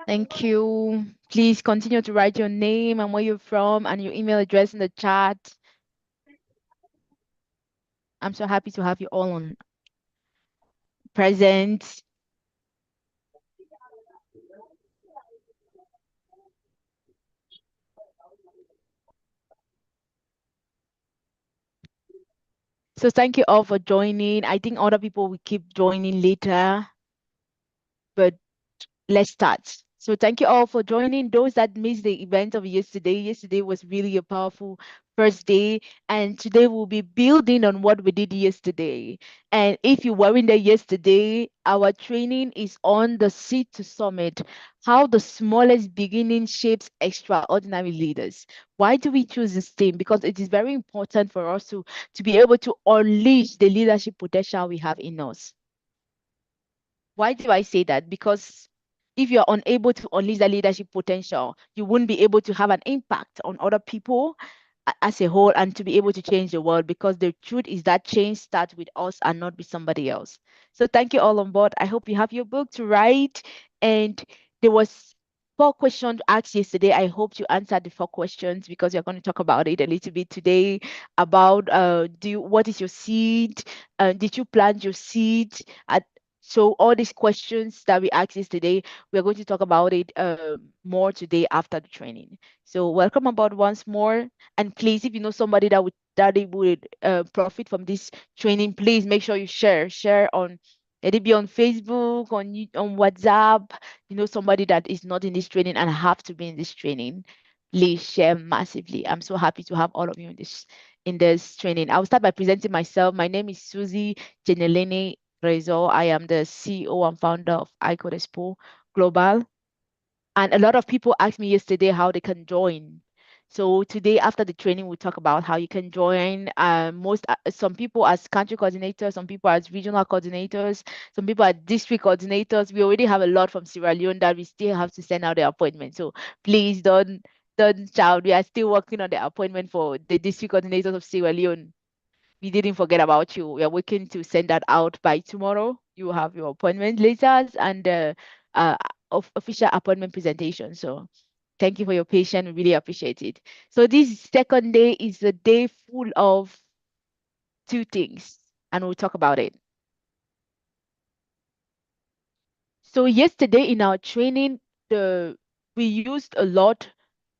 Thank you. Please continue to write your name and where you're from and your email address in the chat. I'm so happy to have you all on present. So thank you all for joining. I think other people will keep joining later, but let's start. So thank you all for joining. Those that missed the event of yesterday, yesterday was really a powerful first day, and today we'll be building on what we did yesterday. And if you weren't there yesterday, our training is on the Seed to Summit, how the smallest beginning shapes extraordinary leaders. Why do we choose this theme? Because it is very important for us to be able to unleash the leadership potential we have in us. Why do I say that? Because if you're unable to unleash that leadership potential, you wouldn't be able to have an impact on other people as a whole and to be able to change the world, because the truth is that change starts with us and not with somebody else. So thank you all on board. I hope you have your book to write. And there was 4 questions asked yesterday. I hope you answered the 4 questions, because we're going to talk about it a little bit today about what is your seed? Did you plant your seed? So all these questions that we asked yesterday, we're going to talk about it more today after the training. So welcome aboard once more. And please, if you know somebody that would profit from this training, please make sure you share on, let it be on Facebook, on WhatsApp. You know somebody that is not in this training and have to be in this training. Please share massively. I'm so happy to have all of you in this training. I'll start by presenting myself. My name is Susie Jenelene Rezo. I am the CEO and founder of iCode Expo Global. And a lot of people asked me yesterday how they can join. So today, after the training, we'll talk about how you can join. Some people as country coordinators, some people as regional coordinators, some people as district coordinators. We already have a lot from Sierra Leone that we still have to send out the appointment. So please don't shout. We are still working on the appointment for the district coordinators of Sierra Leone. We didn't forget about you. We are working to send that out by tomorrow. You will have your appointment letters and uh, official appointment presentation. So thank you for your patience. We really appreciate it. So this second day is a day full of 2 things, and we'll talk about it. So yesterday in our training, the we used a lot.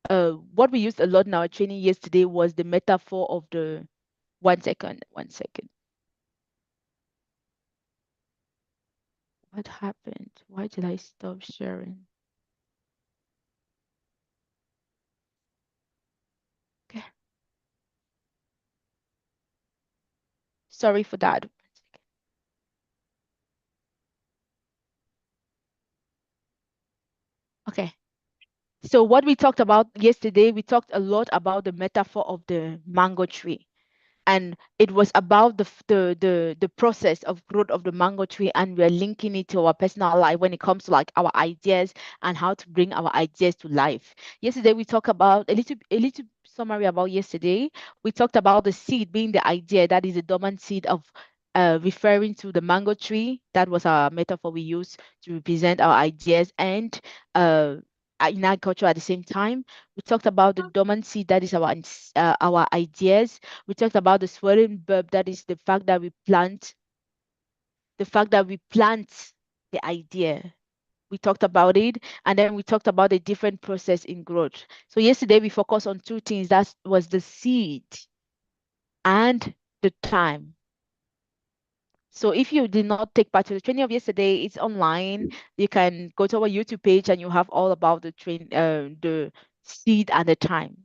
What we used a lot in our training yesterday was the metaphor of the 1 second. 1 second. What happened? Why did I stop sharing? Okay. Sorry for that. Okay. So what we talked about yesterday, we talked a lot about the metaphor of the mango tree. And it was about the process of growth of the mango tree, and we're linking it to our personal life when it comes to like our ideas and how to bring our ideas to life. Yesterday we talked about a little summary about yesterday. We talked about the seed being the idea, that is a dormant seed of referring to the mango tree. That was our metaphor we used to represent our ideas and uh in agriculture at the same time. We talked about the dormant seed, that is our ideas. We talked about the swelling bulb, that is the fact that we plant the idea. We talked about it, and then we talked about the different process in growth. So yesterday we focused on 2 things. That was the seed and the time. So if you did not take part in the training of yesterday, it's online. You can go to our YouTube page and you have all about the seed and the time.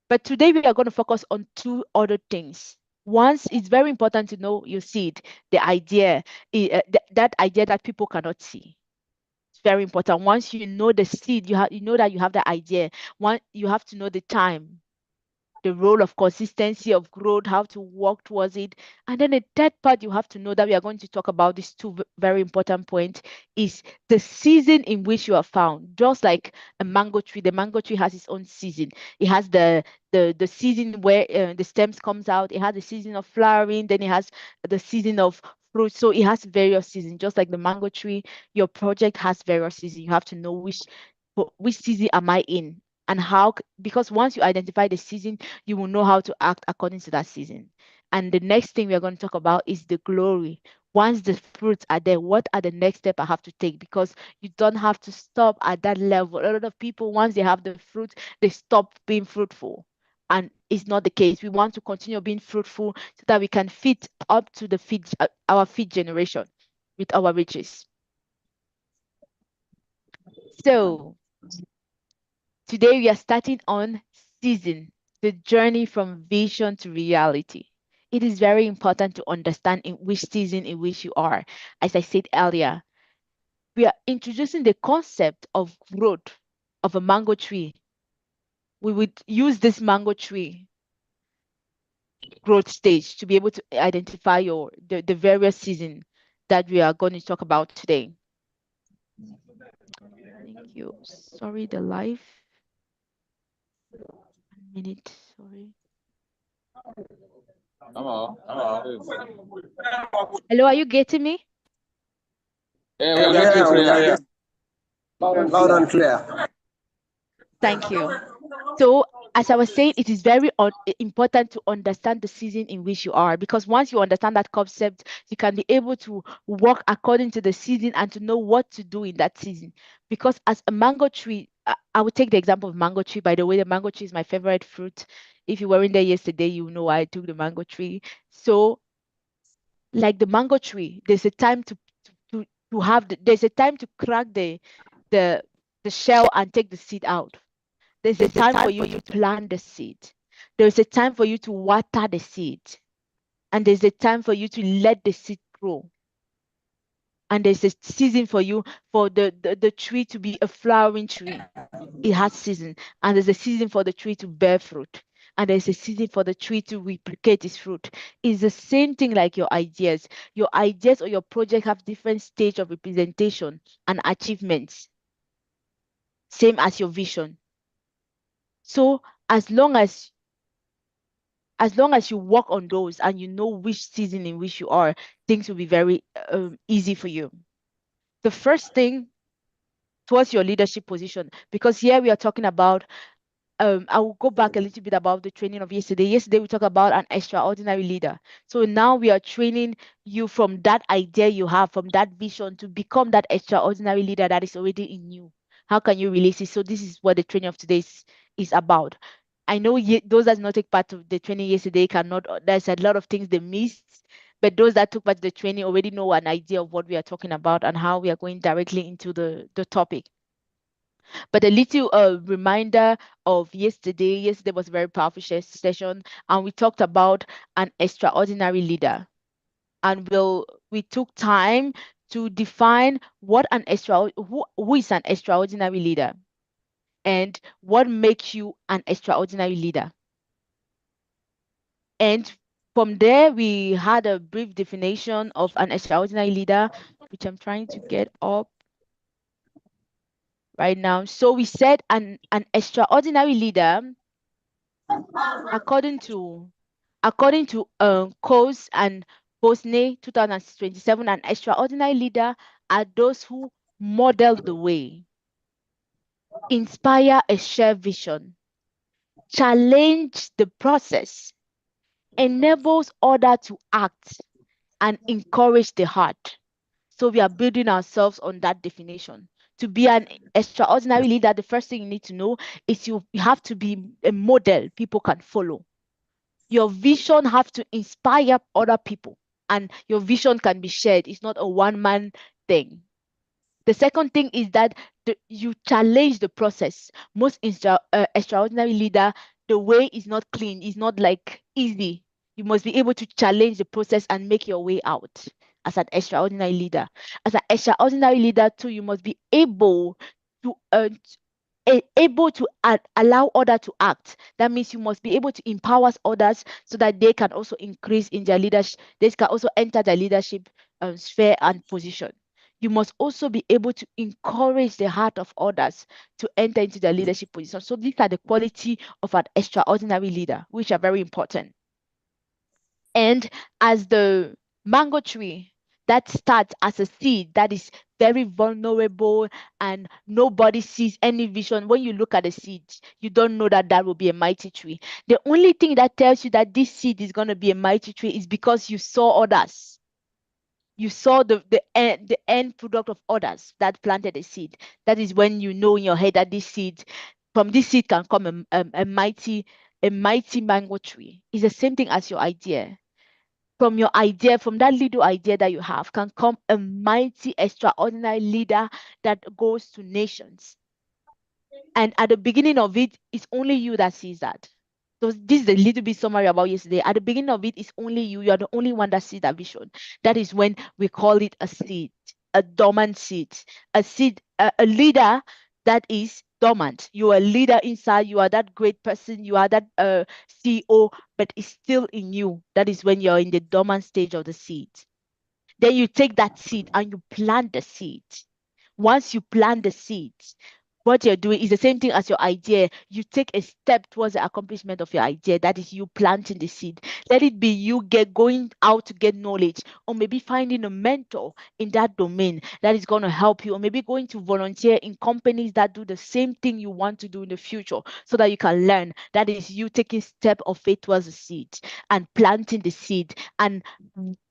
But today we are going to focus on 2 other things. Once, it's very important to know your seed, the idea, that idea that people cannot see. It's very important. Once you know the seed, you know that you have the idea. One, you have to know the time, the role of consistency of growth, how to work towards it. And then the third part you have to know, that we are going to talk about these two very important points, is the season in which you are found. Just like a mango tree, the mango tree has its own season. It has the season where the stems comes out. It has the season of flowering. Then it has the season of fruit. So it has various seasons, just like the mango tree. Your project has various seasons. You have to know which season am I in, and because once you identify the season, you will know how to act according to that season. And the next thing we are going to talk about is the glory. Once the fruits are there, what are the next step I have to take? Because you don't have to stop at that level. A lot of people, once they have the fruit, they stop being fruitful. And it's not the case. We want to continue being fruitful so that we can feed up to our feed generation with our riches. So today we are starting on season, the journey from vision to reality. It is very important to understand in which season in which you are. As I said earlier, we are introducing the concept of growth of a mango tree. We would use this mango tree growth stage to be able to identify the various season that we are going to talk about today. Thank you. Sorry, the live. 1 minute, sorry. Hello, are you getting me? Yeah, we are getting clear. Loud and clear. Thank you. So, as I was saying, it is very important to understand the season in which you are, because once you understand that concept, you can be able to work according to the season and to know what to do in that season. Because as a mango tree, I would take the example of mango tree. By the way, the mango tree is my favorite fruit. If you were in there yesterday, you know why I took the mango tree. So, like the mango tree, there's a time to have there's a time to crack the the shell and take the seed out. There's a time for you to plant the seed. There's a time for you to water the seed. And there's a time for you to let the seed grow. And there's a season for you for the tree to be a flowering tree. It has season. And there's a season for the tree to bear fruit. And there's a season for the tree to replicate its fruit. It's the same thing like your ideas. Your ideas or your project have different stage of representation and achievements. Same as your vision. So as long as you work on those and you know which season in which you are, things will be very easy for you. The first thing towards your leadership position, because here we are talking about, I will go back a little bit about the training of yesterday. Yesterday we talked about an extraordinary leader. So now we are training you from that idea you have, from that vision, to become that extraordinary leader that is already in you. How can you release it? So this is what the training of today is about. I know those that did not take part of the training yesterday cannot, there's a lot of things they missed, but those that took part of the training already know an idea of what we are talking about and how we are going directly into the topic. But a little reminder of yesterday. Yesterday was a very powerful session, and we talked about an extraordinary leader. And we took time to define who is an extraordinary leader and what makes you an extraordinary leader. And from there, we had a brief definition of an extraordinary leader, which I'm trying to get up right now. So we said an extraordinary leader, according to Coase and Bosney 2027, an extraordinary leader are those who model the way, inspire a shared vision, challenge the process, enables others to act, and encourage the heart. So we are building ourselves on that definition. To be an extraordinary leader, the first thing you need to know is you have to be a model people can follow. Your vision have to inspire other people, and your vision can be shared. It's not a one-man thing. The second thing is that you challenge the process. Most extraordinary leader, the way is not clean, it's not like easy. You must be able to challenge the process and make your way out as an extraordinary leader. As an extraordinary leader too, you must be able to allow others to act. That means you must be able to empower others so that they can also increase in their leadership. They can also enter the leadership sphere and position. You must also be able to encourage the heart of others to enter into the leadership position. So these are the quality of an extraordinary leader, which are very important. And as the mango tree, that starts as a seed that is very vulnerable and nobody sees any vision. When you look at the seed, you don't know that that will be a mighty tree. The only thing that tells you that this seed is going to be a mighty tree is because you saw others. You saw the end product of others that planted a seed. That is when you know in your head that from this seed can come a mighty mango tree. It's the same thing as your idea. From your idea, from that little idea that you have, can come a mighty, extraordinary leader that goes to nations. And at the beginning of it, it's only you that sees that. So this is a little bit summary about yesterday. At the beginning of it, it's only you. You are the only one that sees that vision. That is when we call it a seed, a dormant seed, a leader that is dormant. You are a leader inside. You are that great person. You are that CEO, but it's still in you. That is when you're in the dormant stage of the seed. Then you take that seed and you plant the seed. Once you plant the seed, what you're doing is the same thing as your idea. You take a step towards the accomplishment of your idea. That is you planting the seed. Let it be you going out to get knowledge, or maybe finding a mentor in that domain that is going to help you, or maybe going to volunteer in companies that do the same thing you want to do in the future so that you can learn. That is you taking step of faith towards the seed and planting the seed.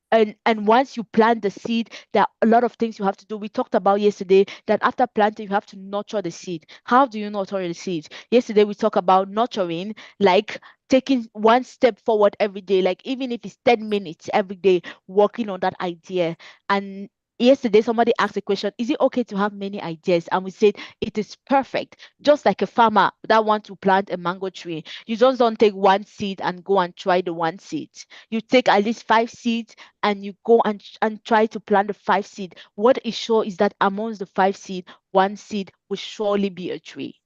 And once you plant the seed, there are a lot of things you have to do. We talked about yesterday that after planting, you have to nurture the seed. How do you nurture the seed? Yesterday, we talked about nurturing, like taking one step forward every day, like even if it's 10 minutes every day, working on that idea. And yesterday, somebody asked a question, is it okay to have many ideas? And we said it is perfect. Just like a farmer that wants to plant a mango tree, you just don't take one seed and go and try the one seed. You take at least 5 seeds and you go and try to plant the 5 seed. What is sure is that amongst the 5 seed, one seed will surely be a tree.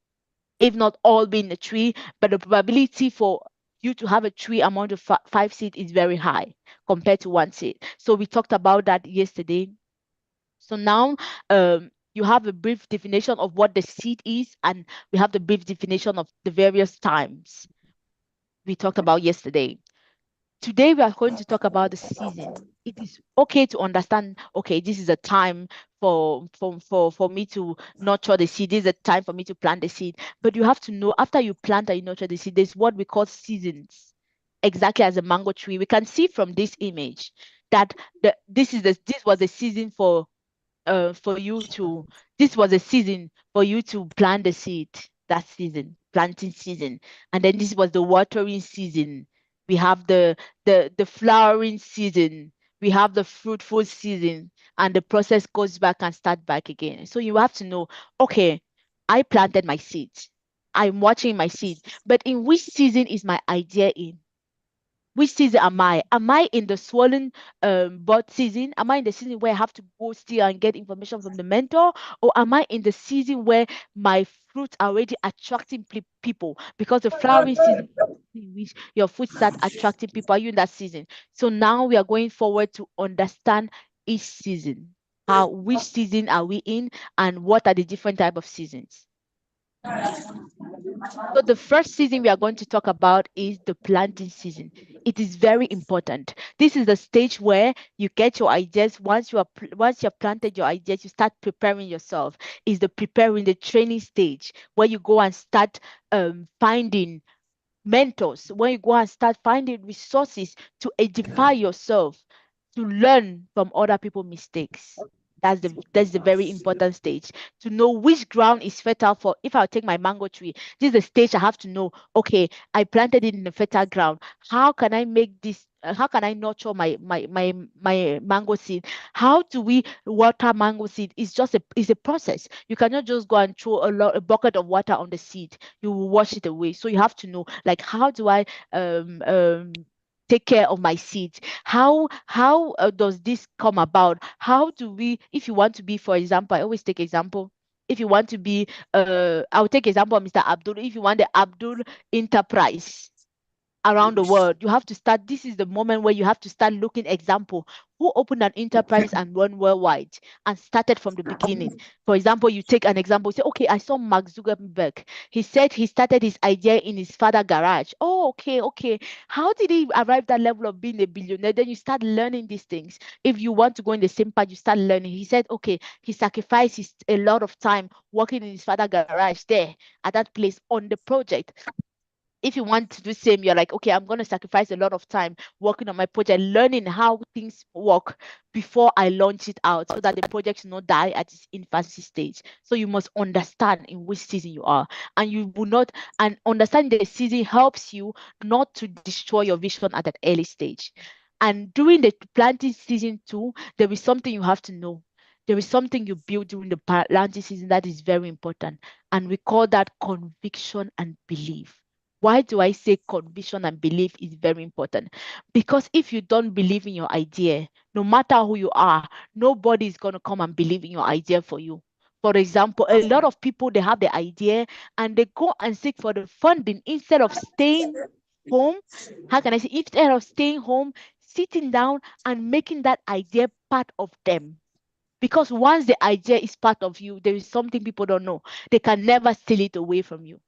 If not all being a tree, but the probability for you to have a tree among the 5 seed is very high compared to one seed. So we talked about that yesterday. So now you have a brief definition of what the seed is, and we have the brief definition of the various times we talked about yesterday. Today we are going to talk about the season. It is okay to understand, okay, this is a time for me to nurture the seed. This is a time for me to plant the seed. But you have to know after you plant and you nurture the seed, there's what we call seasons. Exactly as a mango tree. We can see from this image that this was a season for you to this was a season for you to plant the seed, that season, planting season. And then this was the watering season. We have the flowering season. We have the fruitful season, and the process goes back and start back again. So you have to know, okay, I planted my seed. I'm watching my seed, but in which season is my idea in? Which season am I? Am I in the swollen bud season? Am I in the season where I have to go still and get information from the mentor? Or am I in the season where my fruits are already attracting people? Because the flowering season in which your fruit start attracting people, are you in that season? So now we are going forward to understand each season. Which season are we in, and what are the different type of seasons? So the first season we are going to talk about is the planting season. It is very important. This is the stage where you get your ideas. Once you have planted your ideas, you start preparing yourself. Is the preparing, the training stage where you go and start finding mentors, when you go and start finding resources to edify yourself, to learn from other people's mistakes. That's the very important stage, to know which ground is fertile. For if I take my mango tree, this is the stage I have to know, okay, I planted it in a fertile ground. How can I make this how can I nurture my mango seed? How do we water mango seed? It's a process. You cannot just go and throw a bucket of water on the seed. You will wash it away. So you have to know, like, how do I take care of my seeds? How does this come about? How do we, if you want to be, for example, I always take example. If you want to be, I'll take example of Mr. Abdul. If you want the Abdul Enterprise, around the world. You have to start. This is the moment where you have to start looking. Example, who opened an enterprise and went worldwide and started from the beginning. For example, you take an example, say, okay, I saw Mark Zuckerberg. He said he started his idea in his father's garage. Oh, okay. How did he arrive that level of being a billionaire? Then you start learning these things. If you want to go in the same path, you start learning. He said, okay, he sacrificed a lot of time working in his father's garage there at that place on the project. If you want to do same, you're like, okay, I'm going to sacrifice a lot of time working on my project, learning how things work before I launch it out so that the project will not die at its infancy stage. So you must understand in which season you are, and you will not, and understanding the season helps you not to destroy your vision at that early stage. And during the planting season too, there is something you have to know. There is something you build during the planting season that is very important. And we call that conviction and belief. Why do I say conviction and belief is very important? Because if you don't believe in your idea, no matter who you are, nobody is going to come and believe in your idea for you. For example, a lot of people, they have the idea and they go and seek for the funding instead of staying home. How can I say, instead of staying home, sitting down and making that idea part of them? Because once the idea is part of you, there is something people don't know. They can never steal it away from you.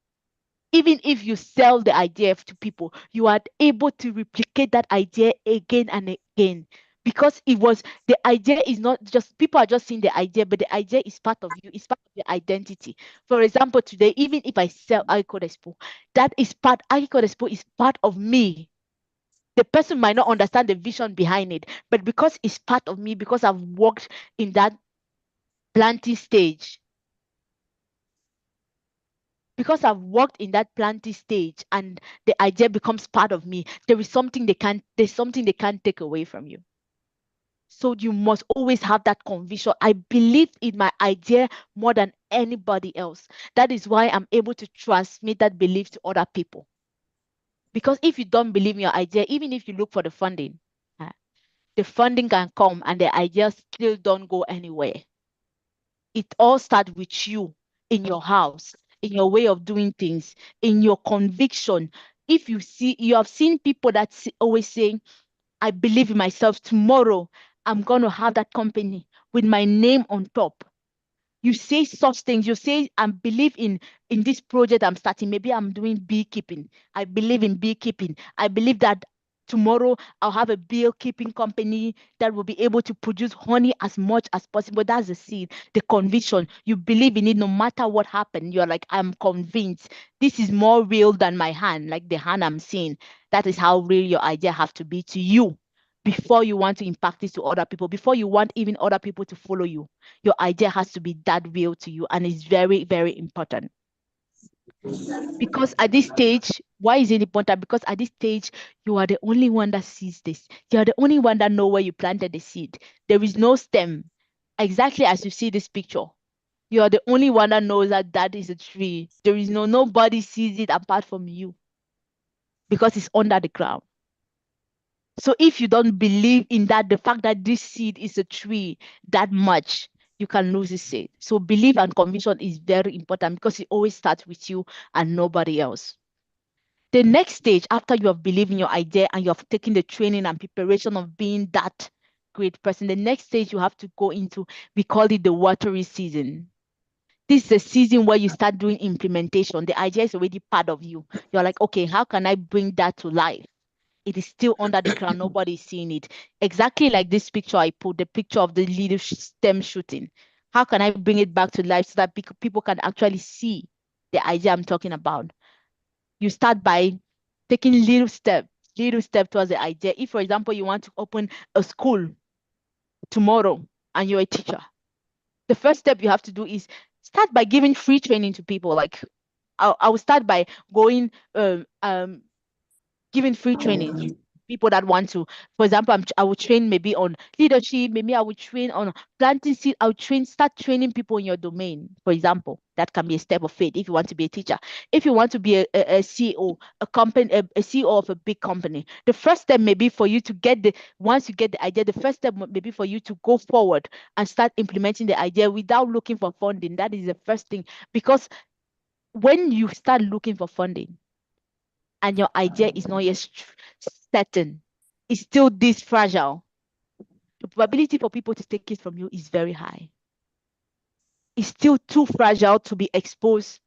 Even if you sell the idea to people, you are able to replicate that idea again and again. Because the idea is not just, people are just seeing the idea, but the idea is part of you, it's part of your identity. For example, today, even if I sell Agricole Expo, Agricole Expo is part of me. The person might not understand the vision behind it, but because it's part of me, because I've worked in that planting stage, because I've worked in that planting stage and the idea becomes part of me, there's something they can't take away from you. So you must always have that conviction. I believe in my idea more than anybody else. That is why I'm able to transmit that belief to other people. Because if you don't believe in your idea, even if you look for the funding can come and the ideas still don't go anywhere. It all starts with you in your house, in your way of doing things, in your conviction. If you have seen people that always saying, I believe in myself, tomorrow I'm going to have that company with my name on top. You say such things. You say, I believe in this project I'm starting. Maybe I'm doing beekeeping. I believe in beekeeping. I believe that tomorrow I'll have a beekeeping company that will be able to produce honey as much as possible. That's the seed, the conviction. You believe in it no matter what happened. You're like, I'm convinced this is more real than my hand, like the hand I'm seeing. That is how real your idea have to be to you before you want to impact this to other people, before you want even other people to follow you. Your idea has to be that real to you, and it's very, very important. Because at this stage, why is it important? Because at this stage, you are the only one that sees this. You are the only one that know where you planted the seed. There is no stem. Exactly as you see this picture. You are the only one that knows that that is a tree. There is nobody sees it apart from you because it's under the ground. So if you don't believe in that, the fact that this seed is a tree that much, you can lose the seed. So belief and conviction is very important because it always starts with you and nobody else. The next stage, after you have believed in your idea and you have taken the training and preparation of being that great person, the next stage you have to go into, we call it the watery season. This is a season where you start doing implementation. The idea is already part of you. You're like, okay, how can I bring that to life? It is still under the ground. Nobody's seeing it. Exactly like this picture I put, the picture of the little stem shooting. How can I bring it back to life so that people can actually see the idea I'm talking about? You start by taking little step towards the idea. If, for example, you want to open a school tomorrow and you're a teacher, the first step you have to do is start by giving free training to people. Like I will start by going giving free training to people that want to. For example, I will train maybe on leadership, maybe I will train on planting seed. I will start training people in your domain. For example, that can be a step of faith if you want to be a teacher. If you want to be a CEO, a company, a CEO of a big company, the first step may be for you to once you get the idea, the first step may be for you to go forward and start implementing the idea without looking for funding. That is the first thing, because when you start looking for funding, and your idea is not yet certain, it's still this fragile, the probability for people to take it from you is very high. It's still too fragile to be exposed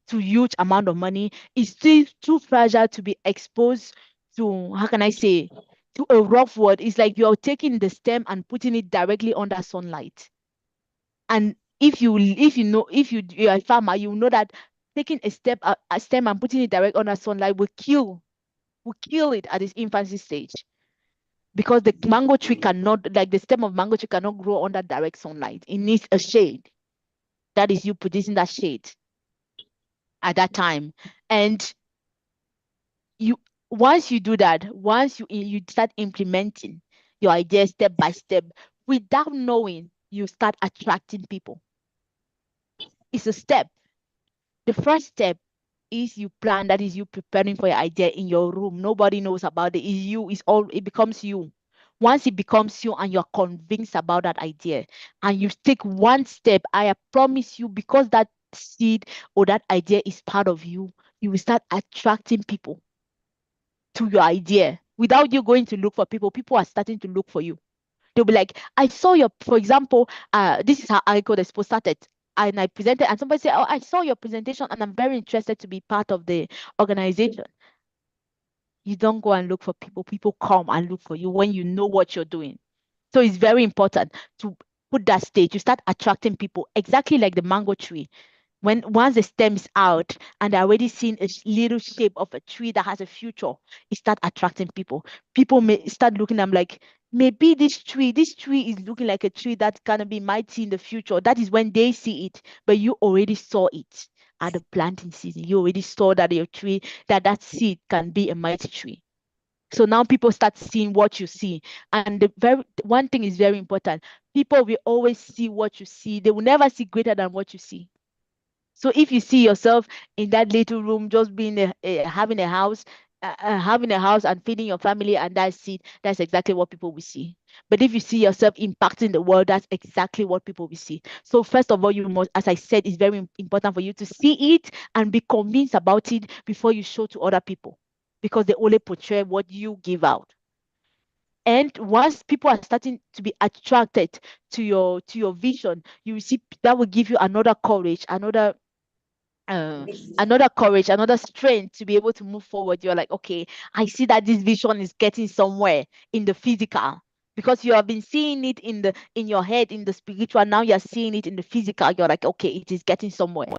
to huge amount of money. It's still too fragile to be exposed to, how can I say, to a rough word. It's like you're taking the stem and putting it directly under sunlight. And if you're a farmer, you know that taking a stem and putting it direct under sunlight will kill it at its infancy stage, because the mango tree cannot, like the stem of mango tree cannot grow under direct sunlight. It needs a shade. That is you producing that shade at that time. And you once you do that, once you start implementing your idea step by step, without knowing, you start attracting people. It's a step. The first step is you plan, that is you preparing for your idea in your room. Nobody knows about it. It's you, it becomes you. Once it becomes you and you're convinced about that idea and you take one step, I promise you, because that seed or that idea is part of you, you will start attracting people to your idea without you going to look for people. People are starting to look for you. They'll be like, I saw your, for example, this is how iCode Expo started. And I presented, and somebody said, oh, I saw your presentation and I'm very interested to be part of the organization. You don't go and look for people. People come and look for you when you know what you're doing. So it's very important to put that stage. You start attracting people, exactly like the mango tree. Once the stem is out and they're already seeing a little shape of a tree that has a future, it start attracting people. People may start looking at them like, maybe this tree is looking like a tree that's gonna be mighty in the future. That is when they see it, but you already saw it at the planting season. You already saw that your tree, that seed can be a mighty tree. So now people start seeing what you see. And one thing is very important. People will always see what you see. They will never see greater than what you see. So if you see yourself in that little room, just being having a house, and feeding your family, and that's it, that's exactly what people will see. But if you see yourself impacting the world, that's exactly what people will see. So first of all, you must, as I said, it's very important for you to see it and be convinced about it before you show to other people, because they only portray what you give out. And once people are starting to be attracted to your vision, you will see that will give you another courage, another strength to be able to move forward. You're like, okay, I see that this vision is getting somewhere in the physical, because you have been seeing it in your head, in the spiritual. Now you're seeing it in the physical. You're like, okay, it is getting somewhere.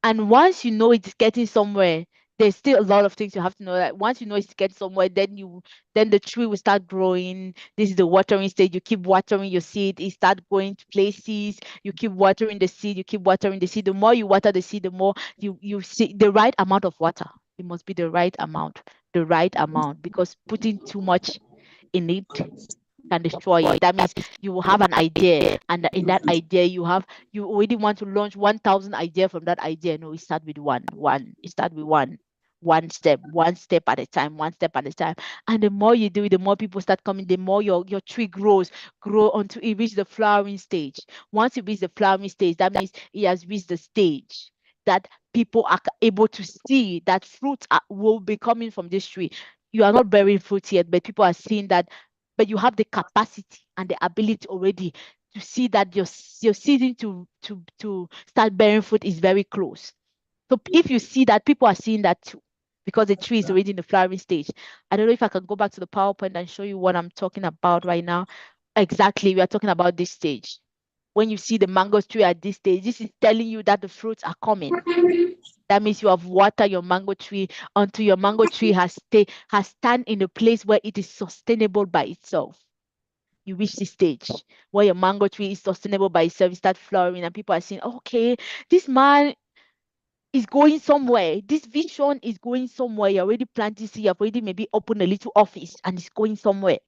And once you know it's getting somewhere, there's still a lot of things you have to know. That once you know it's getting somewhere, then the tree will start growing. This is the watering stage. You keep watering your seed, it start going to places. You keep watering the seed, you keep watering the seed. The more you water the seed, the more you see the right amount of water. It must be the right amount, because putting too much in it can destroy it. That means you will have an idea, and in that idea you already want to launch 1,000 ideas from that idea. No, it start with one. It start with one step at a time, one step at a time. And the more you do it, the more people start coming, the more your tree grow until it reach the flowering stage. Once it reach the flowering stage, that means it has reached the stage that people are able to see that fruits will be coming from this tree. You are not bearing fruit yet, but people are seeing that, but you have the capacity and the ability already to see that your season to start bearing fruit is very close. So if you see that, people are seeing that too, because the tree is already in the flowering stage. I don't know if I can go back to the PowerPoint and show you what I'm talking about right now. Exactly, we are talking about this stage. When you see the mango tree at this stage, this is telling you that the fruits are coming. That means you have watered your mango tree until your mango tree has stand in a place where it is sustainable by itself. You reach this stage where your mango tree is sustainable by itself, you start flowering, and people are saying, okay, this man is going somewhere. This vision is going somewhere. You're already planting seed, you've already maybe opened a little office, and it's going somewhere.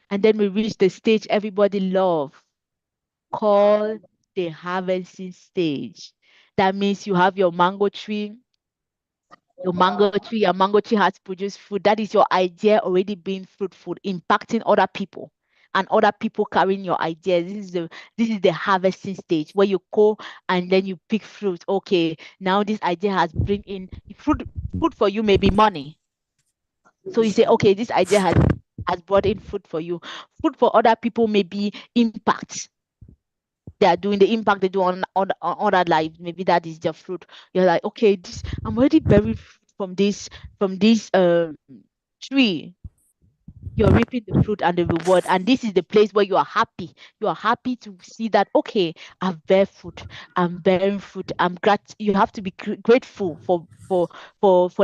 And then we reach the stage everybody love, called the harvesting stage. That means you have your mango tree, your mango tree has produced fruit. That is your idea already being fruitful, impacting other people. and other people carrying your ideas. This is the harvesting stage where you go and then you pick fruit. Okay, now this idea has bring in fruit. Fruit for you may be money. So you say, okay, this idea has brought in fruit for you. Fruit for other people may be impact. They are doing the impact they do on other lives. Maybe that is their fruit. You're like, okay, this I'm already bearing fruit from this tree. You're reaping the fruit and the reward, and this is the place where you are happy. You are happy to see that, okay, I've bear fruit, I'm bearing fruit. I'm glad. You have to be grateful for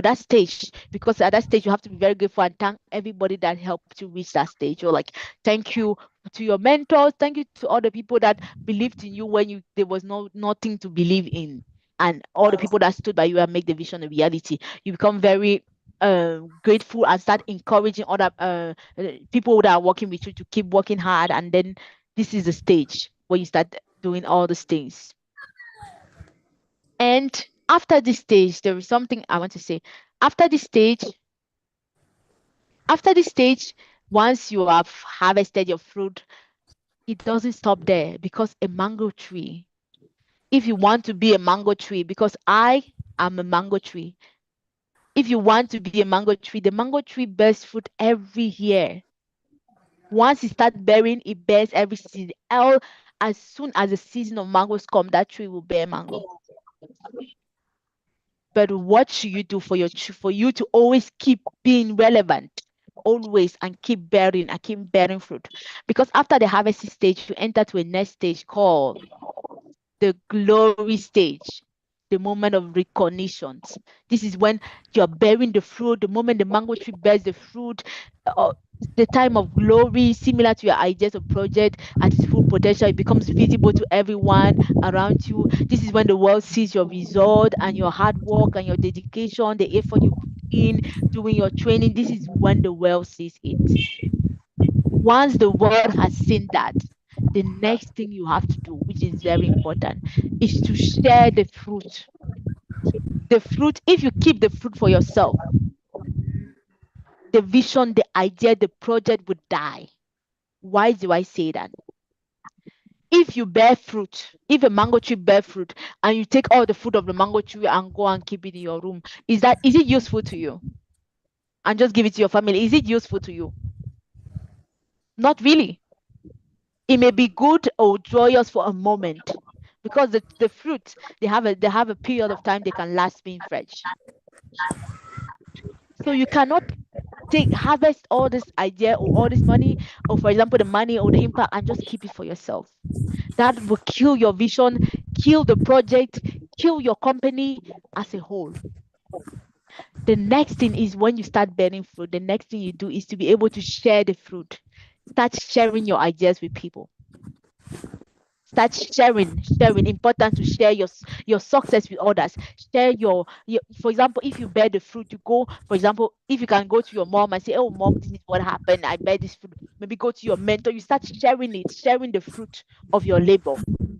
that stage, because at that stage you have to be very grateful and thank everybody that helped you reach that stage. Or like, thank you to your mentors, thank you to all the people that believed in you when there was nothing to believe in, and all the people that stood by you and make the vision a reality. You become very grateful and start encouraging other people that are working with you to keep working hard. And then this is the stage where you start doing all these things. And after this stage, there is something I want to say. After this stage, once you have harvested your fruit, it doesn't stop there, because a mango tree, if you want to be a mango tree, because I am a mango tree, if you want to be a mango tree, the mango tree bears fruit every year. Once it starts bearing, it bears every season. As soon as the season of mangoes come, that tree will bear mango. But what should you do for you to always keep being relevant, always, and keep bearing fruit? Because after the harvesting stage, you enter to a next stage called the glory stage, the moment of recognition. This is when you're bearing the fruit. The moment the mango tree bears the fruit, the time of glory, similar to your ideas of project at its full potential, it becomes visible to everyone around you. This is when the world sees your result and your hard work and your dedication, the effort you put in doing your training. This is when the world sees it. Once the world has seen that, the next thing you have to do, which is very important, is to share the fruit. The fruit, if you keep the fruit for yourself, the vision, the idea, the project would die. Why do I say that? If you bear fruit, if a mango tree bear fruit, and you take all the fruit of the mango tree and go and keep it in your room, is it useful to you? And just give it to your family. Is it useful to you? Not really. It may be good or joyous for a moment, because the fruit, they have a period of time they can last being fresh. So you cannot harvest all this idea or all this money, or for example the money or the impact, and just keep it for yourself. That will kill your vision, kill the project, kill your company as a whole. The next thing is, when you start bearing fruit, the next thing you do is to be able to share the fruit. Start sharing your ideas with people. Start sharing. Important to share your success with others. Share your, for example, if you bear the fruit, you go, for example, if you can go to your mom and say, oh mom, this is what happened, I bear this fruit. Maybe go to your mentor, you start sharing the fruit of your labor.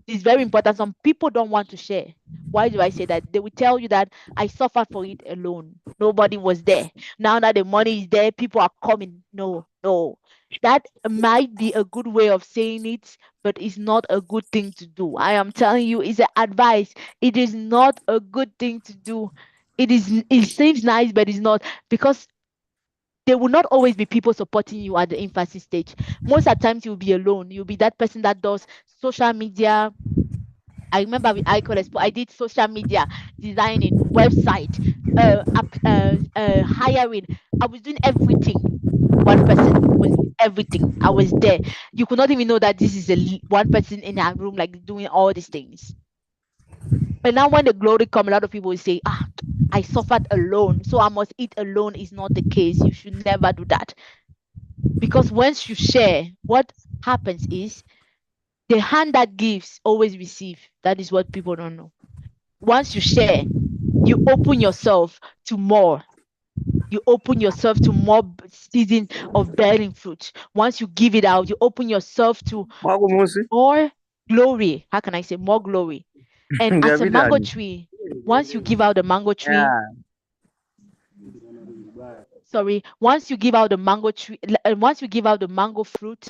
It's very important. Some people don't want to share. Why do I say that? They will tell you that I suffered for it alone. Nobody was there. Now that the money is there, people are coming. No. That might be a good way of saying it, but it's not a good thing to do. I am telling you, it's an advice. It is not a good thing to do. It seems nice, but it's not, because there will not always be people supporting you at the infancy stage. Most of the times you'll be alone. You'll be that person that does social media. I remember with Icon Expo, I did social media designing, website, hiring. I was doing everything. One person was everything. I was there. You could not even know that this is one person in our room, like doing all these things. But now when the glory come, a lot of people will say, I suffered alone, so I must eat alone. Is not the case. You should never do that. Because once you share, what happens is, the hand that gives always receive. That is what people don't know. Once you share, you open yourself to more. You open yourself to more season of bearing fruit. Once you give it out, you open yourself to more glory. How can I say more glory? And as a mango tree, once you give out the mango tree, once you give out the mango tree, once you give out the mango fruit,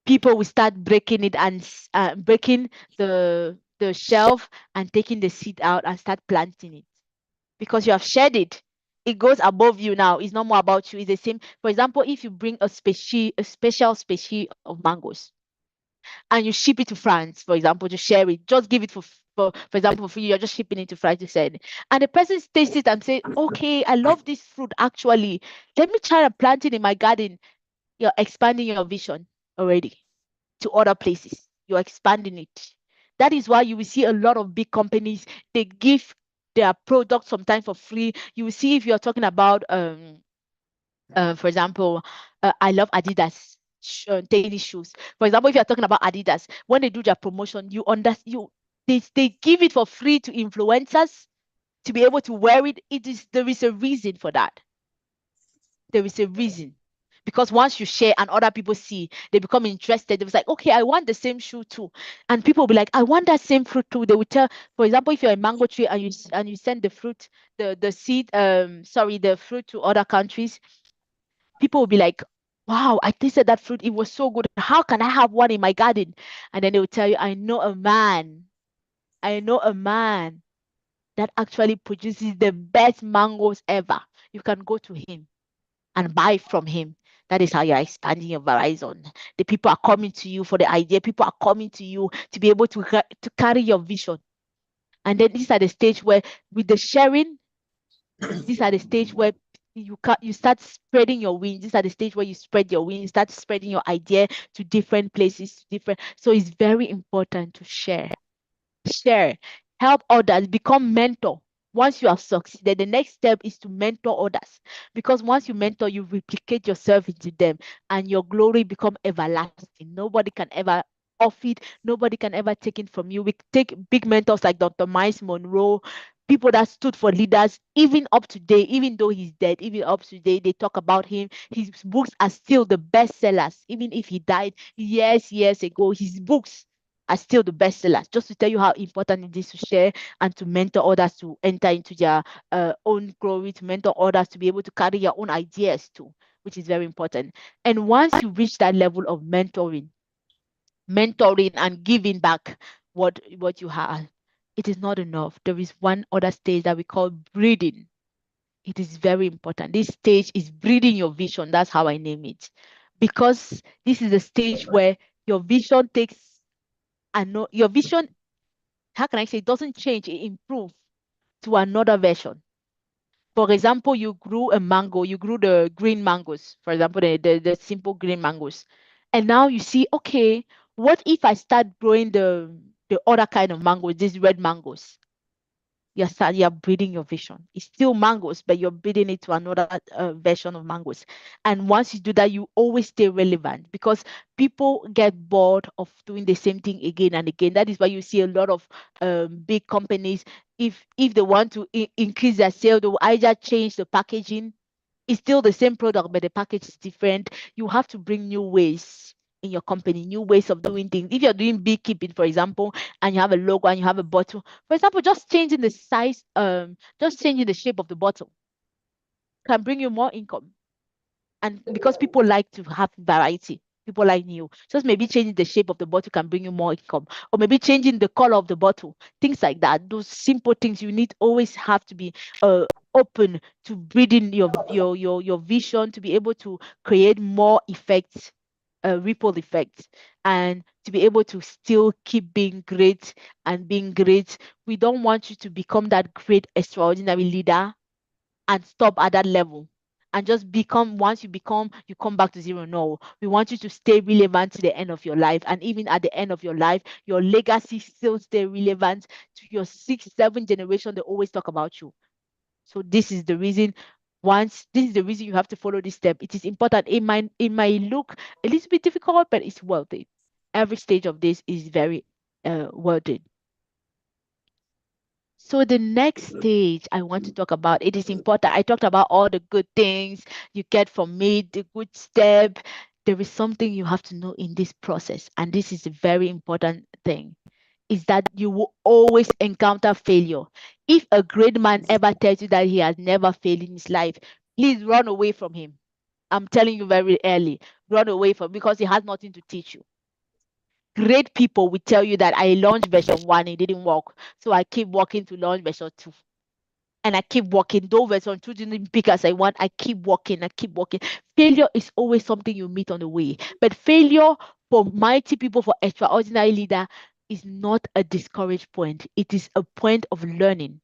people will start breaking it and breaking the shelf and taking the seed out and start planting it because you have shared it. It goes above you now. It's not more about you. It's the same. For example, if you bring a special species of mangoes and you ship it to France, for example, to share it, just give it for example, for free, you're just shipping it to France to sell it. And the person tastes it and say, okay, I love this fruit actually. Let me try and plant it in my garden. You're expanding your vision already to other places. You're expanding it. That is why you will see a lot of big companies, they give their products sometimes for free. You will see if you're talking about for example, I love Adidas tennis shoes. For example, if you're talking about Adidas, when they do their promotion, they give it for free to influencers to be able to wear it. There is a reason for that. There is a reason. Because once you share and other people see, they become interested. They was like, okay, I want the same shoe too. And people will be like, I want that same fruit too. They will tell, for example, if you're a mango tree and you send the fruit, the seed, the fruit to other countries, people will be like, wow, I tasted that fruit. It was so good. How can I have one in my garden? And then they will tell you, I know a man that actually produces the best mangoes ever. You can go to him and buy from him. That is how you're expanding your horizon. The people are coming to you for the idea. People are coming to you to be able to carry your vision. And then these are the stage where, with the sharing, these are the stage where you start spreading your wings. These are the stage where you spread your wings, start spreading your idea to different places, So it's very important to share, help others, become mentor. Once you have succeeded, the next step is to mentor others, because once you mentor, you replicate yourself into them and your glory become everlasting. Nobody can ever off it. Nobody can ever take it from you. We take big mentors like Dr. Miles Monroe, people that stood for leaders, even up to date, even though he's dead, even up to date, they talk about him. His books are still the best sellers, even if he died years ago. His books are still the bestsellers, just to tell you how important it is to share and to mentor others to enter into their own glory, to mentor others to be able to carry your own ideas too, which is very important. And once you reach that level of mentoring and giving back what you have, it is not enough. There is one other stage that we call breeding. It is very important. This stage is breeding your vision. That's how I name it, because this is a stage where your vision takes your vision, how can I say, it doesn't change, it improves to another version. For example, you grew a mango, you grew the green mangoes, for example, the simple green mangoes. And now you see, okay, what if I start growing the other kind of mangoes, these red mangoes? You're breeding your vision. It's still mangoes, but you're breeding it to another version of mangoes. And once you do that, you always stay relevant, because people get bored of doing the same thing again and again. That is why you see a lot of big companies, if they want to increase their sale, they will either change the packaging. It's still the same product, but the package is different. You have to bring new ways in your company, new ways of doing things. If you're doing beekeeping, for example, and you have a logo and you have a bottle, for example, just changing the size, just changing the shape of the bottle can bring you more income. And because people like to have variety, people like new, just maybe changing the shape of the bottle can bring you more income, or maybe changing the color of the bottle, things like that. Those simple things you need always have to be open to breeding your vision, to be able to create more effects, ripple effects, and to be able to still keep being great and being great. We don't want you to become that great extraordinary leader and stop at that level and just become, once you become, you come back to zero. No, we want you to stay relevant to the end of your life, and even at the end of your life, your legacy still stay relevant to your 6 7 generation. They always talk about you. So this is the reason, you have to follow this step. It is important. It might look a little bit difficult, but it's worth it. Every stage of this is very worth it. So the next stage I want to talk about, it is important. I talked about all the good things you get from me, the good step. There is something you have to know in this process, and this is a very important thing, is that you will always encounter failure. If a great man ever tells you that he has never failed in his life, please run away from him. I'm telling you very early, run away from, because he has nothing to teach you. Great people will tell you that I launched version 1, it didn't work. So I keep working to launch version 2. And I keep working. Though version 2 didn't pick as I want, I keep working, I keep working. Failure is always something you meet on the way. But failure for mighty people, for extraordinary leader, is not a discouraged point. It is a point of learning.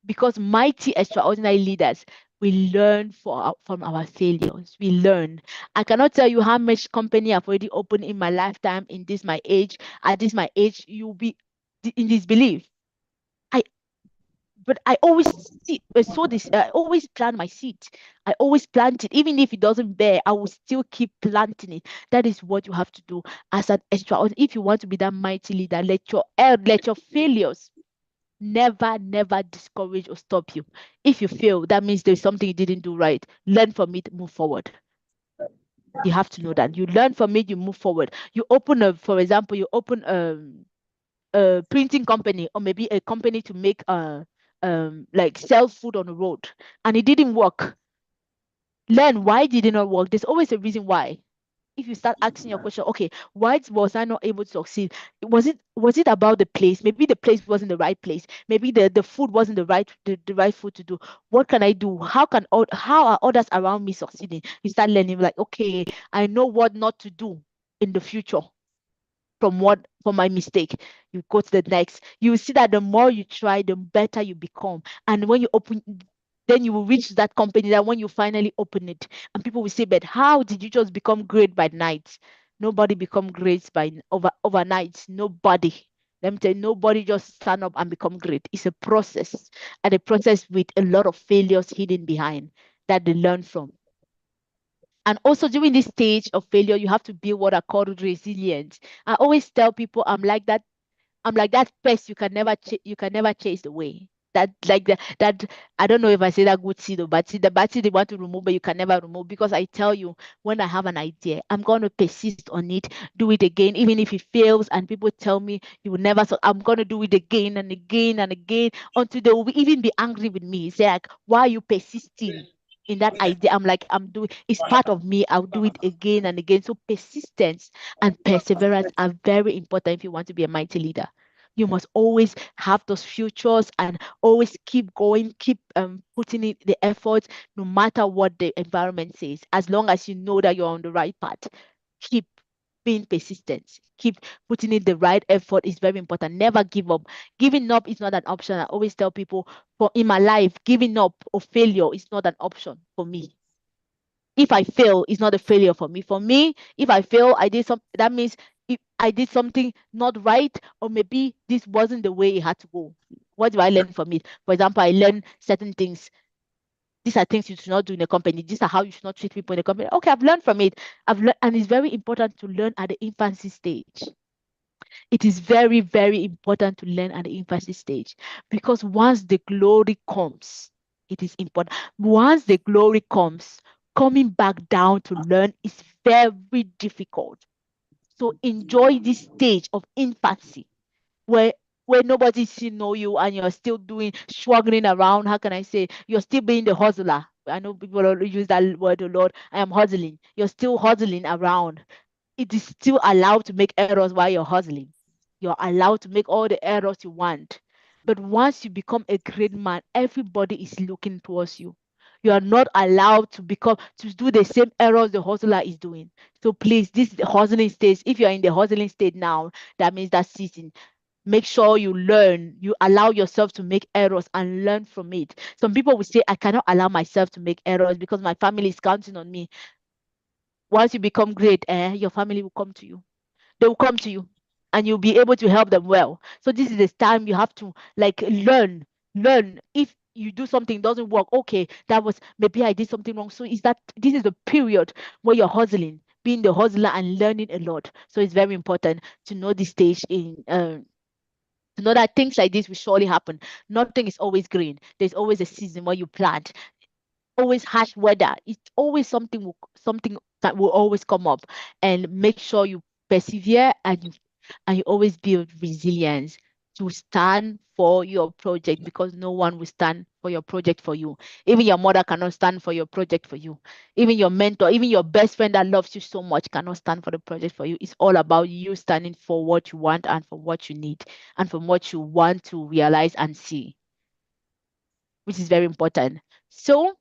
Because mighty, extraordinary leaders, we learn from our failures. We learn. I cannot tell you how much company I've already opened in my lifetime, in this my age. At this my age, you'll be in disbelief. But I always sow this. I always plant my seed. I always plant it, even if it doesn't bear. I will still keep planting it. That is what you have to do as an extraordinary. If you want to be that mighty leader, let your failures never discourage or stop you. If you fail, that means there's something you didn't do right. Learn from it, move forward. You have to know that you learn from it, you move forward. You open a, for example, you open a printing company, or maybe a company to make like sell food on the road, and it didn't work. Learn why did it not work. There's always a reason why. If you start asking your question, okay, why was I not able to succeed? Was it about the place? Maybe the place wasn't the right place. Maybe the food wasn't the right food to do. What can I do? How are others around me succeeding? You start learning, like, okay, I know what not to do in the future from my mistake. You go to the next. You will see that the more you try, the better you become. And when you open, then you will reach that company that when you finally open it, and people will say, but how did you just become great by night? Nobody become great by overnight. Nobody. Let me tell you, nobody just stand up and become great. It's a process, and a process with a lot of failures hidden behind that they learn from. And also during this stage of failure, you have to build what I call resilience. I always tell people I'm like that pest you can never chase away. That like that I don't know if I say that good seed or bad seed. The bad seed they want to remove, but you can never remove, because I tell you, when I have an idea, I'm gonna persist on it, do it again, even if it fails and people tell me you will never. So I'm gonna do it again and again and again until they will even be angry with me. Say like, why are you persisting in that idea? I'm like, I'm doing. It's part of me. I'll do it again and again. So persistence and perseverance are very important if you want to be a mighty leader. You must always have those futures and always keep going, keep putting in the effort, no matter what the environment says. As long as you know that you're on the right path, keep being persistent, keep putting in the right effort is very important. Never give up. Giving up is not an option. I always tell people, for in my life, giving up or failure is not an option for me. If I fail, it's not a failure for me. For me, if I fail, I did some. That means if I did something not right, or maybe this wasn't the way it had to go. What do I learn from it? For example, I learn certain things. These are things you should not do in a company. These are how you should not treat people in a company. Okay, I've learned from it. I've learned, and it's very important to learn at the infancy stage. It is very important to learn at the infancy stage, because once the glory comes, it is important. Once the glory comes, coming back down to learn is very difficult. So enjoy this stage of infancy, where nobody still know you and you're still doing struggling around. How can I say, you're still being the hustler? I know people always use that word a lot. I am hustling. You're still hustling around. It is still allowed to make errors while you're hustling. You're allowed to make all the errors you want. But once you become a great man, everybody is looking towards you. You are not allowed to do the same errors the hustler is doing. So please, this is the hustling stage. If you're in the hustling stage now, that means that season. Make sure you learn. You allow yourself to make errors and learn from it. Some people will say, I cannot allow myself to make errors because my family is counting on me. Once you become great, your family will come to you. They will come to you, and you'll be able to help them well. So this is the time you have to like learn. If you do something doesn't work, okay, that was maybe I did something wrong. So is that this is the period where you're hustling, being the hustler and learning a lot. So it's very important to know this stage in to know that things like this will surely happen. Nothing is always green. There's always a season where you plant. Always harsh weather. It's always something that will always come up. And make sure you persevere, and you always build resilience. to stand for your project, because no one will stand for your project for you. Even your mother cannot stand for your project for you. Even your mentor, even your best friend that loves you so much cannot stand for the project for you. It's all about you standing for what you want and for what you need and for what you want to realize and see, which is very important. So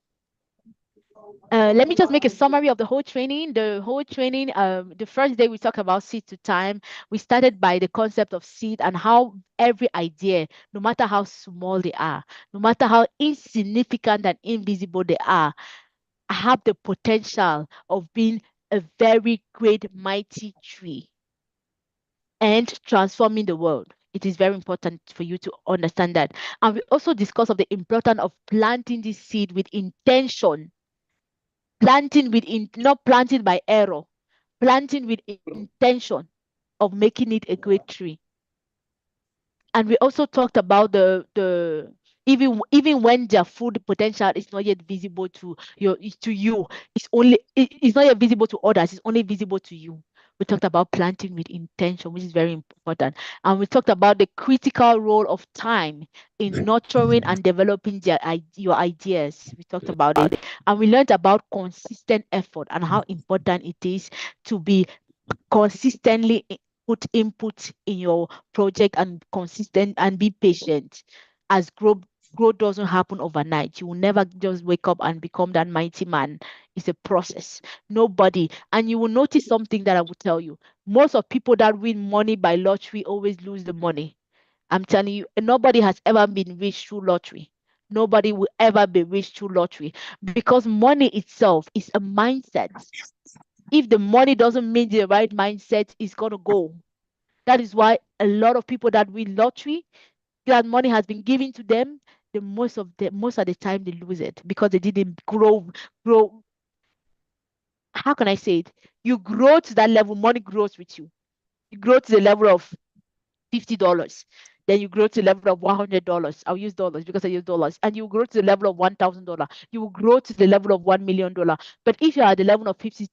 let me just make a summary of the whole training. The first day we talked about seed to time. We started by the concept of seed and how every idea, no matter how small they are, no matter how insignificant and invisible they are, have the potential of being a very great, mighty tree and transforming the world. It is very important for you to understand that. And we also discuss of the importance of planting this seed with intention, not planting by error, planting with intention of making it a great tree. And we also talked about the even when their food potential is not yet visible to you, it's not yet visible to others, it's only visible to you. We talked about planting with intention, which is very important. And we talked about the critical role of time in nurturing and developing your ideas. We talked about it. And we learned about consistent effort and how important it is to be consistently put input in your project and consistent and be patient, as growth doesn't happen overnight. You will never just wake up and become that mighty man. It's a process. Nobody. And you will notice something that I will tell you. Most of people that win money by lottery always lose the money. I'm telling you, nobody has ever been rich through lottery. Nobody will ever be rich through lottery, because money itself is a mindset. If the money doesn't mean the right mindset, is going to go. That is why a lot of people that win lottery, that money has been given to them, most of the time they lose it because they didn't grow. How can I say it? You grow to that level, money grows with you. You grow to the level of $50. Then you grow to the level of $100. I'll use dollars because I use dollars. And you grow to the level of $1,000. You will grow to the level of $1 million. But if you are at the level of $50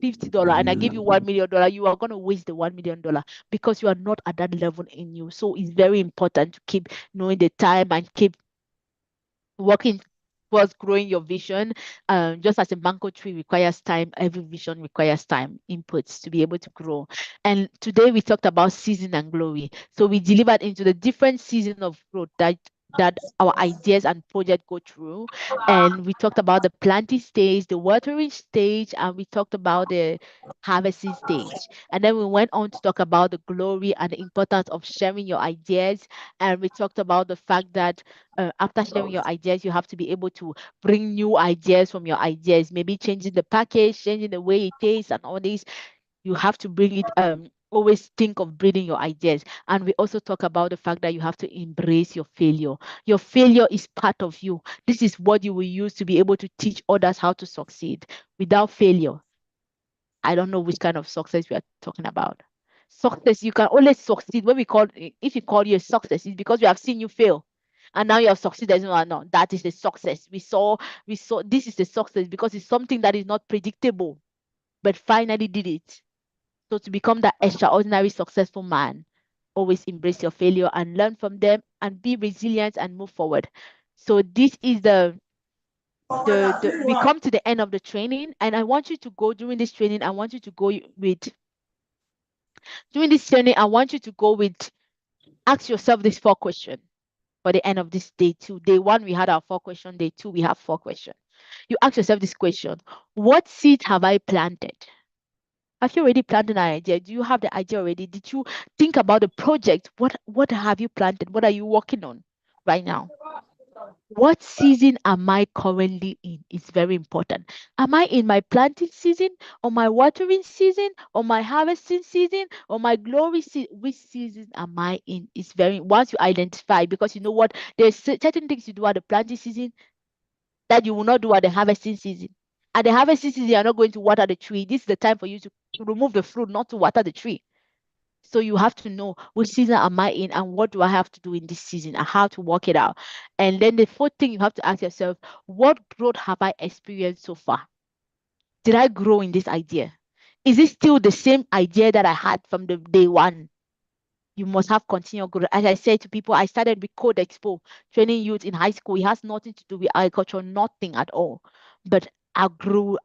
and I give you $1 million, you are going to waste the $1 million because you are not at that level in you. So it's very important to keep knowing the time and keep working towards growing your vision. Just as a mango tree requires time, every vision requires time, inputs to be able to grow. And today we talked about season and glory. So we delivered into the different season of growth that our ideas and project go through. And we talked about the planting stage, the watering stage, and we talked about the harvesting stage. And then we went on to talk about the glory and the importance of sharing your ideas. And we talked about the fact that after sharing your ideas, you have to be able to bring new ideas from your ideas, maybe changing the package, changing the way it tastes and all this. You have to bring it, always think of bringing your ideas. And we also talk about the fact that you have to embrace your failure. Your failure is part of you. This is what you will use to be able to teach others how to succeed. Without failure, I don't know which kind of success we are talking about. Success, you can only succeed when if you call you a success, it's because we have seen you fail. And now you have succeeded. No, no, that is the success. We saw this is the success because it's something that is not predictable, but finally did it. So to become that extraordinary successful man, always embrace your failure and learn from them and be resilient and move forward. So this is the we come to the end of the training, and I want you to go during this training. I want you to go with during this training. I want you to go with ask yourself this 4 questions for the end of this day 2. Day 1 we had our 4 questions. Day 2 we have 4 questions. You ask yourself this question: what seed have I planted? Have you already planted an idea? Do you have the idea already? Did you think about the project? What have you planted? What are you working on right now? What season am I currently in? It's very important. Am I in my planting season, or my watering season, or my harvesting season, or my glory season? Which season am I in? It's very, once you identify, because you know what, there's certain things you do at the planting season that you will not do at the harvesting season. At the harvesting season, you're not going to water the tree. This is the time for you to remove the fruit, not to water the tree. So you have to know which season am I in and what do I have to do in this season and how to work it out. And then the fourth thing you have to ask yourself, what growth have I experienced so far? Did I grow in this idea? Is it still the same idea that I had from the day 1? You must have continual growth. As I said to people, I started with Code Expo, training youth in high school. It has nothing to do with agriculture, nothing at all. But I grew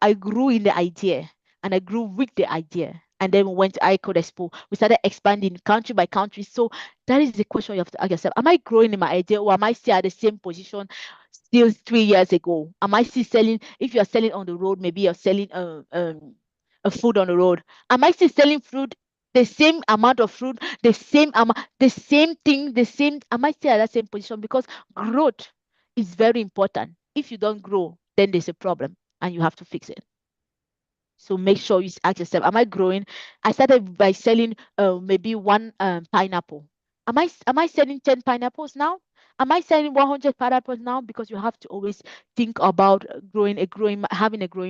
in the idea, and I grew with the idea. And then we went to iCode Expo. We started expanding country by country. So that is the question you have to ask yourself. Am I growing in my idea, or am I still at the same position still 3 years ago? Am I still selling? If you're selling on the road, maybe you're selling a food on the road. Am I still selling fruit, the same amount of fruit, the same amount, the same thing, the same? Am I still at that same position? Because growth is very important. If you don't grow, then there's a problem and you have to fix it. So make sure you ask yourself, am I growing? I started by selling maybe one pineapple. Am I selling 10 pineapples now? Am I selling 100 pineapples now? Because you have to always think about having a growing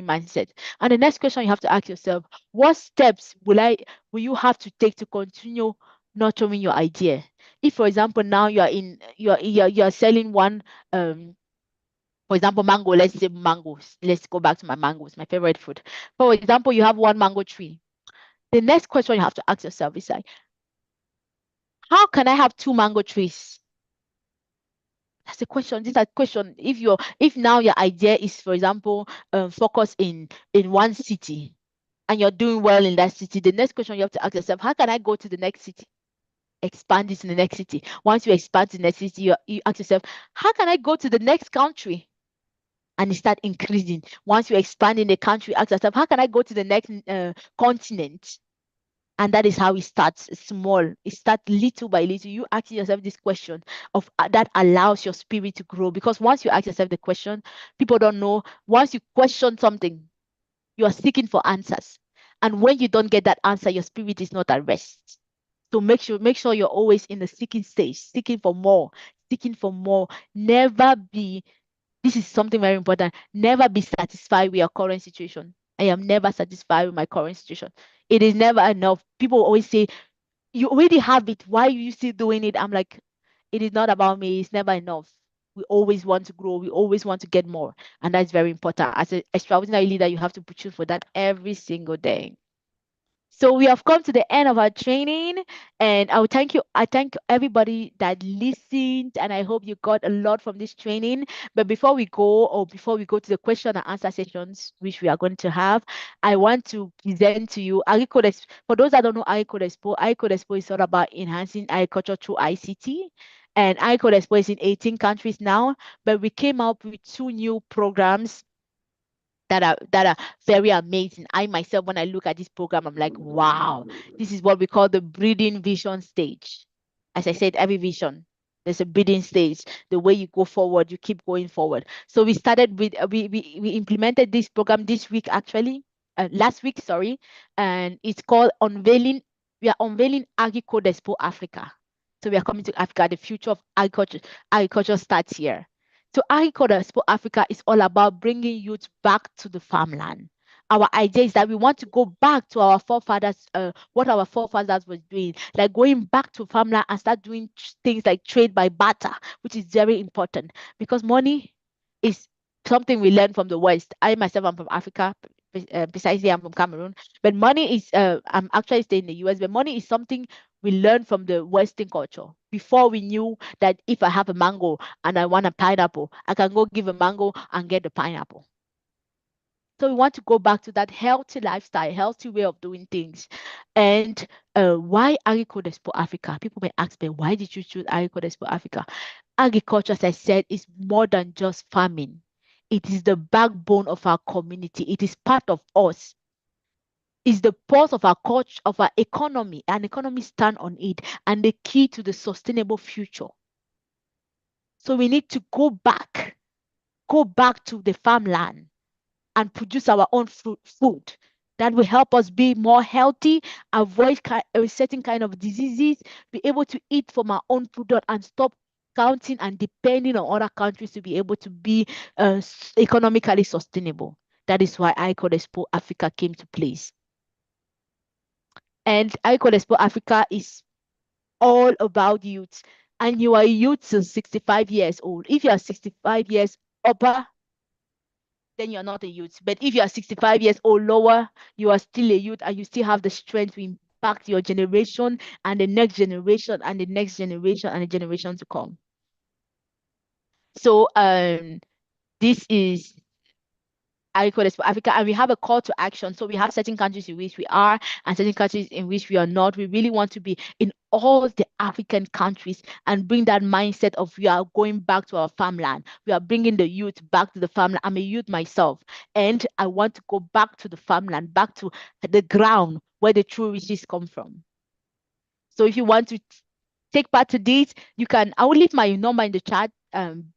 mindset. And the next question you have to ask yourself, what steps will you have to take to continue nurturing your idea? If, for example, now you're selling one for example, mango, let's say mangoes. Let's go back to my mangoes, my favorite food. For example, you have one mango tree. The next question you have to ask yourself is like, how can I have two mango trees? That's the question. This is a question. If now your idea is, for example, focus in one city and you're doing well in that city, the next question you have to ask yourself, how can I go to the next city? Expand this in the next city. Once you expand to the next city, you ask yourself, how can I go to the next country? And it start increasing. Once you expand in the country, ask yourself, how can I go to the next continent? And that is how it starts small. It starts little by little. You ask yourself this question of that allows your spirit to grow. Because once you ask yourself the question, people don't know. Once you question something, you are seeking for answers. And when you don't get that answer, your spirit is not at rest. So make sure you're always in the seeking stage, seeking for more, seeking for more. This is something very important. Never be satisfied with your current situation. I am never satisfied with my current situation. It is never enough. People always say, you already have it. Why are you still doing it? I'm like, it is not about me. It's never enough. We always want to grow. We always want to get more. And that's very important. As an extraordinary leader, you have to push for that every single day. So we have come to the end of our training, and I will thank you. I thank everybody that listened, and I hope you got a lot from this training. But before we go to the question and answer sessions, which we are going to have, I want to present to you Agricode Expo. For those that don't know Agricode Expo is all about enhancing agriculture through ICT. And Agricode Expo is in 18 countries now, but we came up with 2 new programs that are very amazing. I myself, when I look at this program, I'm like, wow, this is what we call the breeding vision stage. As I said, every vision, there's a breeding stage. The way you go forward, you keep going forward. So we started with we implemented this program this week, actually, last week, sorry, and it's called unveiling. We are unveiling Agricode Expo Africa. So we are coming to Africa. The future of agriculture starts here. So Agricode Expo Africa is all about bringing youth back to the farmland. Our idea is that we want to go back to our forefathers, what our forefathers were doing, like going back to farmland and start doing things like trade by barter, which is very important because money is something we learn from the West. I myself am from Africa, precisely I'm from Cameroon, but money is, I'm actually staying in the US, but money is something we learn from the Western culture. Before we knew that if I have a mango and I want a pineapple, I can go give a mango and get the pineapple. So we want to go back to that healthy lifestyle, healthy way of doing things. And why Agricode Expo Africa? People may ask me, why did you choose Agricode Expo Africa? Agriculture, as I said, is more than just farming. It is the backbone of our community. It is part of us. It's the pulse of our culture, of our economy, and economy stand on it, and the key to the sustainable future. So we need to go back to the farmland and produce our own food that will help us be more healthy, avoid a certain kind of diseases, be able to eat from our own product and stop counting and depending on other countries to be able to be economically sustainable. That is why Agricode Expo Africa came to place. And Agricode Expo Africa is all about youth. And you are a youth till 65 years old. If you are 65 years upper, then you're not a youth. But if you are 65 years old lower, you are still a youth and you still have the strength to back to your generation and the next generation and the next generation and the generation to come. So this is Agriculture for Africa, and we have a call to action. So we have certain countries in which we are and certain countries in which we are not. We really want to be in all the African countries and bring that mindset of we are going back to our farmland. We are bringing the youth back to the farmland. I'm a youth myself, and I want to go back to the farmland, back to the ground where the true riches come from. So if you want to take part to this, you can. I will leave my number in the chat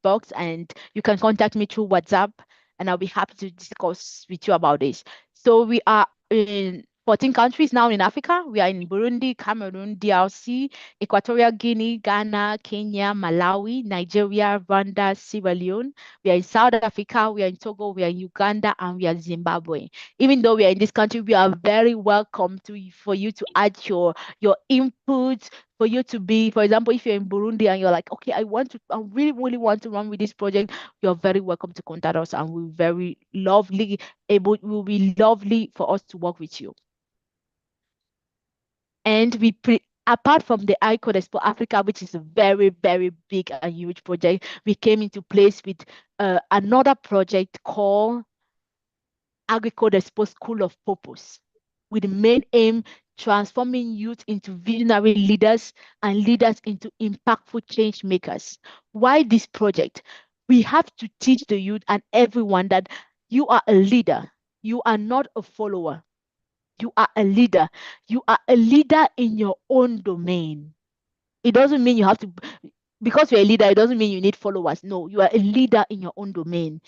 box, and you can contact me through WhatsApp, and I'll be happy to discuss with you about this. So we are in 14 countries now in Africa. We are in Burundi, Cameroon, DRC, Equatorial Guinea, Ghana, Kenya, Malawi, Nigeria, Rwanda, Sierra Leone. We are in South Africa, we are in Togo, we are in Uganda, and we are in Zimbabwe. Even though we are in this country, we are very welcome for you to add your input, for you to be, for example, if you're in Burundi and you're like, okay, I really, really want to run with this project, you're very welcome to contact us, and we'll be lovely for us to work with you. And apart from the ICODE Expo Africa, which is a very, very big and huge project, we came into place with another project called Agricode Expo School of Purpose, with the main aim transforming youth into visionary leaders and leaders into impactful change makers. Why this project? We have to teach the youth and everyone that you are a leader. You are not a follower. You are a leader. You are a leader in your own domain. It doesn't mean you have to, because you're a leader, it doesn't mean you need followers. No, you are a leader in your own domain.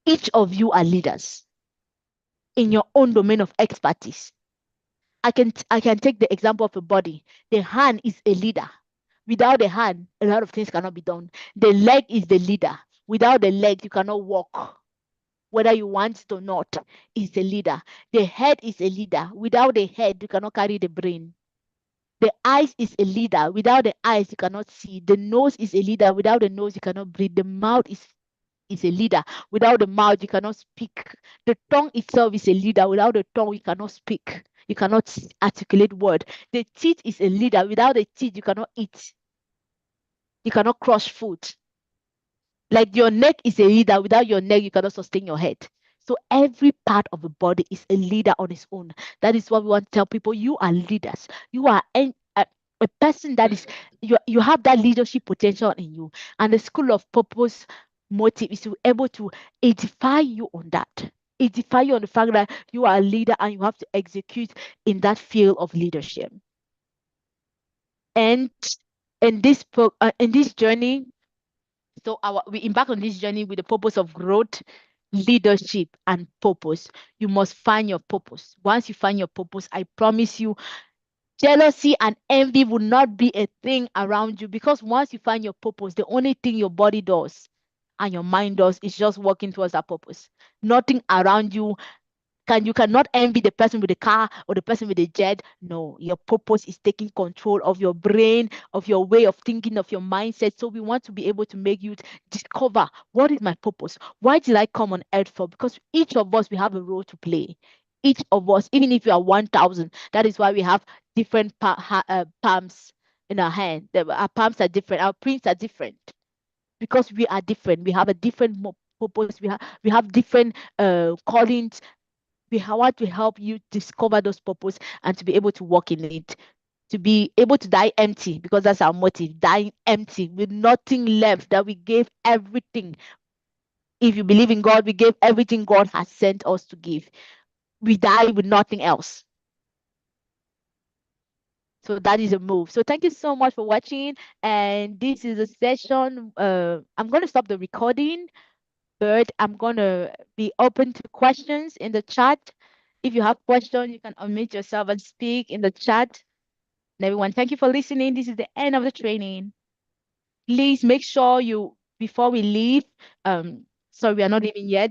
Each of you are leaders in your own domain of expertise. I can take the example of a body. The hand is a leader. Without the hand, a lot of things cannot be done. The leg is the leader. Without the leg, you cannot walk. Whether you want it or not, is a leader. The head is a leader. Without the head, you cannot carry the brain. The eyes is a leader. Without the eyes, you cannot see. The nose is a leader. Without the nose, you cannot breathe. The mouth is a leader. Without the mouth, you cannot speak. The tongue itself is a leader. Without the tongue, you cannot speak. You cannot articulate word. The teeth is a leader. Without the teeth, you cannot eat. You cannot crush food. Like your neck is a leader. Without your neck, you cannot sustain your head. So every part of the body is a leader on its own. That is what we want to tell people. You are leaders. You are a person that is, you have that leadership potential in you. And the School of Purpose motive is to be able to edify you on that. Edify you on the fact that you are a leader and you have to execute in that field of leadership. And in this journey, so we embark on this journey with the purpose of growth, leadership, and purpose. You must find your purpose. Once you find your purpose, I promise you, jealousy and envy will not be a thing around you, because once you find your purpose, the only thing your body does and your mind does is just working towards that purpose. Nothing around you you cannot envy the person with the car or the person with the jet. No, your purpose is taking control of your brain, of your way of thinking, of your mindset. So we want to be able to make you discover, what is my purpose? Why did I come on earth for? Because each of us, we have a role to play. Each of us, even if you are 1,000, that is why we have different palms in our hand. Our palms are different. Our prints are different, because we are different. We have a different purpose. We have different callings. We want to help you discover those purpose and to be able to walk in it, to be able to die empty, because that's our motive, dying empty with nothing left, that we gave everything. If you believe in God, we gave everything God has sent us to give. We die with nothing else. So that is a move. So thank you so much for watching. And this is a session. I'm going to stop the recording, but I'm going to be open to questions in the chat. If you have questions, you can unmute yourself and speak in the chat. And everyone, thank you for listening. This is the end of the training. Please make sure before we leave, sorry, we are not leaving yet.